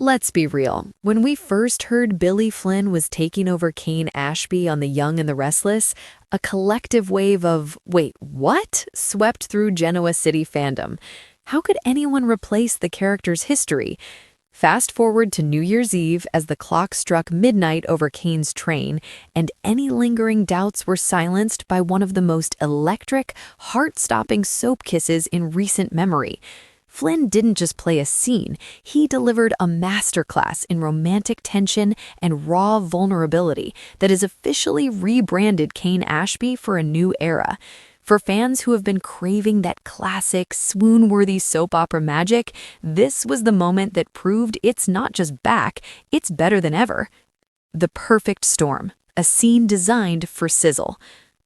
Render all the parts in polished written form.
Let's be real. When we first heard Billy Flynn was taking over Cane Ashby on The Young and the Restless, a collective wave of, wait, what? Swept through Genoa City fandom. How could anyone replace the character's history? Fast forward to New Year's Eve as the clock struck midnight over Cain's train, and any lingering doubts were silenced by one of the most electric, heart-stopping soap kisses in recent memory. Flynn didn't just play a scene, he delivered a masterclass in romantic tension and raw vulnerability that has officially rebranded Cain Ashby for a new era. For fans who have been craving that classic, swoon-worthy soap opera magic, this was the moment that proved it's not just back, it's better than ever. The perfect storm, a scene designed for sizzle.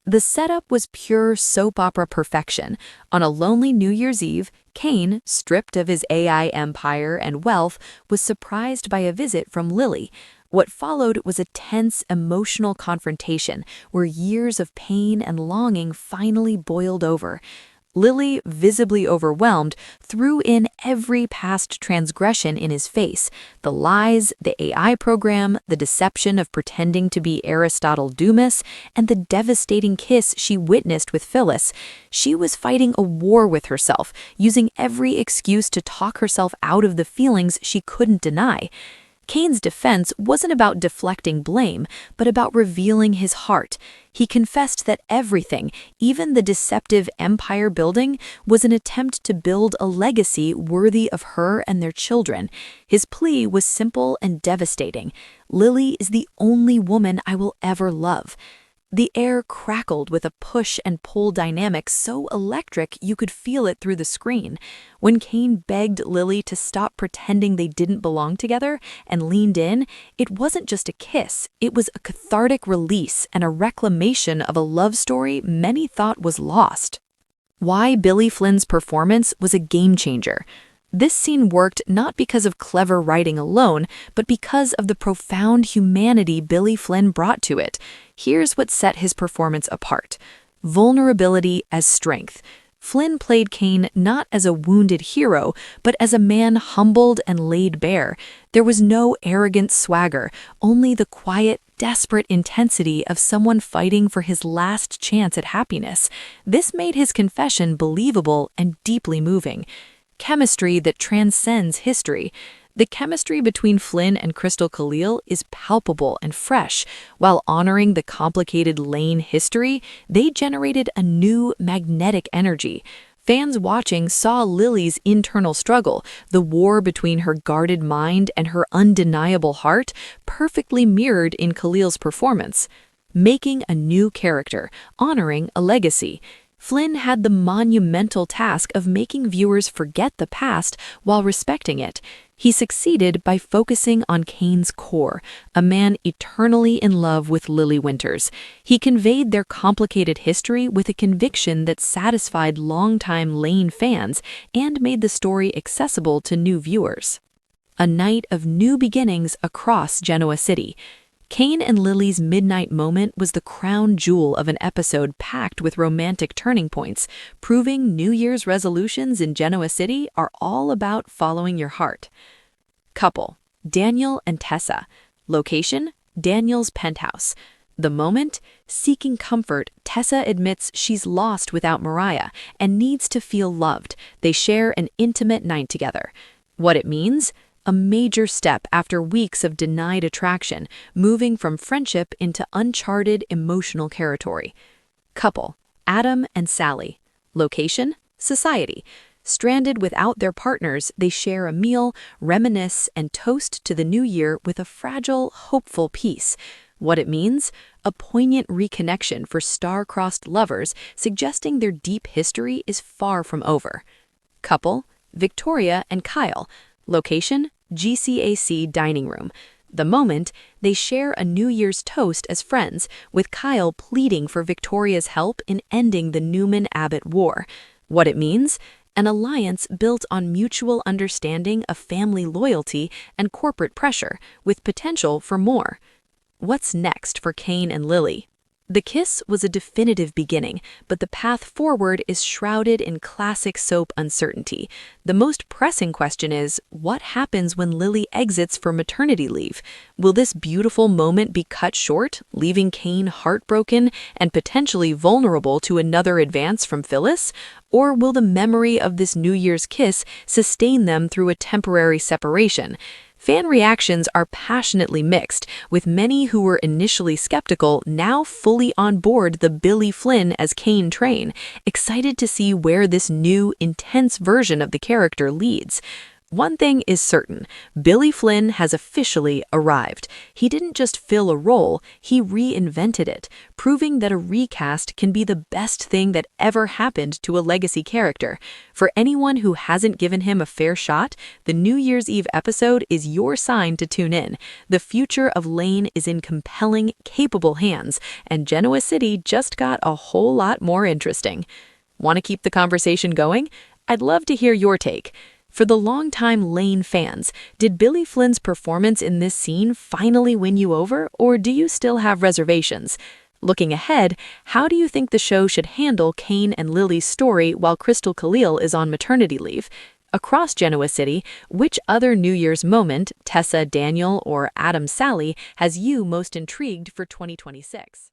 The setup was pure soap opera perfection. On a lonely New Year's Eve, Cain, stripped of his AI empire and wealth, was surprised by a visit from Lily. What followed was a tense, emotional confrontation where years of pain and longing finally boiled over. Lily, visibly overwhelmed, threw in every past transgression in his face: the lies, the AI program, the deception of pretending to be Aristotle Dumas, and the devastating kiss she witnessed with Phyllis. She was fighting a war with herself, using every excuse to talk herself out of the feelings she couldn't deny. Cain's defense wasn't about deflecting blame, but about revealing his heart. He confessed that everything, even the deceptive empire building, was an attempt to build a legacy worthy of her and their children. His plea was simple and devastating. Lily is the only woman I will ever love. The air crackled with a push and pull dynamic so electric you could feel it through the screen. When Cain begged Lily to stop pretending they didn't belong together and leaned in, it wasn't just a kiss, it was a cathartic release and a reclamation of a love story many thought was lost. Why Billy Flynn's performance was a game changer. This scene worked not because of clever writing alone, but because of the profound humanity Billy Flynn brought to it. Here's what set his performance apart: vulnerability as strength. Flynn played Cain not as a wounded hero, but as a man humbled and laid bare. There was no arrogant swagger, only the quiet, desperate intensity of someone fighting for his last chance at happiness. This made his confession believable and deeply moving. Chemistry that transcends history. The chemistry between Flynn and Khalil is palpable and fresh. While honoring the complicated Lane history, they generated a new magnetic energy. Fans watching saw Lily's internal struggle, the war between her guarded mind and her undeniable heart, perfectly mirrored in Khalil's performance. Making a new character, honoring a legacy. Flynn had the monumental task of making viewers forget the past while respecting it. He succeeded by focusing on Cain's core, a man eternally in love with Lily Winters. He conveyed their complicated history with a conviction that satisfied longtime Lane fans and made the story accessible to new viewers. A night of new beginnings across Genoa City. Cain and Lily's midnight moment was the crown jewel of an episode packed with romantic turning points, proving New Year's resolutions in Genoa City are all about following your heart. Couple: Daniel and Tessa. Location: Daniel's penthouse. The moment: seeking comfort, Tessa admits she's lost without Mariah and needs to feel loved. They share an intimate night together. What it means? A major step after weeks of denied attraction, moving from friendship into uncharted emotional territory. Couple: Adam and Sally. Location: society. Stranded without their partners, they share a meal, reminisce, and toast to the new year with a fragile, hopeful peace. What it means? A poignant reconnection for star-crossed lovers, suggesting their deep history is far from over. Couple: Victoria and Kyle. Location: GCAC dining room. The moment: they share a New Year's toast as friends, with Kyle pleading for Victoria's help in ending the Newman-Abbott War. What it means? An alliance built on mutual understanding of family loyalty and corporate pressure, with potential for more. What's next for Cain and Lily? The kiss was a definitive beginning, but the path forward is shrouded in classic soap uncertainty. The most pressing question is, what happens when Lily exits for maternity leave? Will this beautiful moment be cut short, leaving Cain heartbroken and potentially vulnerable to another advance from Phyllis? Or will the memory of this New Year's kiss sustain them through a temporary separation? Fan reactions are passionately mixed, with many who were initially skeptical now fully on board the Billy Flynn as Cain train, excited to see where this new, intense version of the character leads. One thing is certain, Billy Flynn has officially arrived. He didn't just fill a role, he reinvented it, proving that a recast can be the best thing that ever happened to a legacy character. For anyone who hasn't given him a fair shot, the New Year's Eve episode is your sign to tune in. The future of Lane is in compelling, capable hands, and Genoa City just got a whole lot more interesting. Want to keep the conversation going? I'd love to hear your take. For the longtime Lane fans, did Billy Flynn's performance in this scene finally win you over, or do you still have reservations? Looking ahead, how do you think the show should handle Cain and Lily's story while Khalil is on maternity leave? Across Genoa City, which other New Year's moment, Tessa, Daniel, or Adam, Sally, has you most intrigued for 2026?